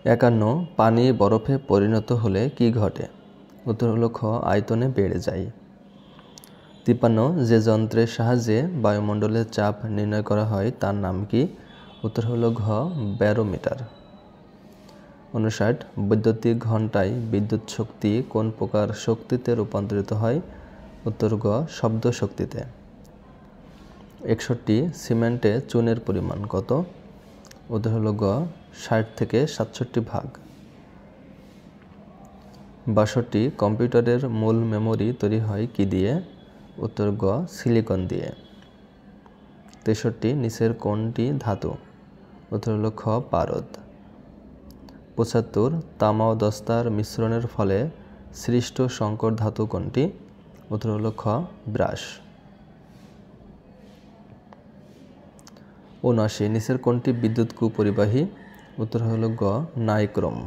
51 পানি বরফে পরিণত হলে কি ঘটে? উত্তর হলো খ আয়তনে বেড়ে যায়। 53 যে যন্ত্রের সাহায্যে বায়ুমণ্ডলের চাপ নির্ণয় করা হয় তার নাম কি? উত্তর হলো ঘ ব্যারোমিটার। 59 বৈদ্যুতিক ঘণ্টায় বিদ্যুৎ শক্তি কোন প্রকার শক্তিতে রূপান্তরিত হয়? উত্তর গ শব্দ শক্তিতে। 61 সিমেন্টে চুনের পরিমাণ কত? উত্তর হলো গ 60 থেকে 67 ভাগ। 62 কম্পিউটারের মূল মেমোরি তৈরি হয় কি দিয়ে? উত্তর গ সিলিকন দিয়ে। 63 নিচের কোনটি ধাতু? উত্তর হলো খ পারদ। 75 তামা ও দস্তার মিশ্রণের ফলে সৃষ্ট সংকর ধাতু কোনটি? উত্তর হলো খ ব্রাশ। 79 নিচের কোনটি বিদ্যুৎ কুপরিবাহী? উত্তর হলো গ নাইক্রোম।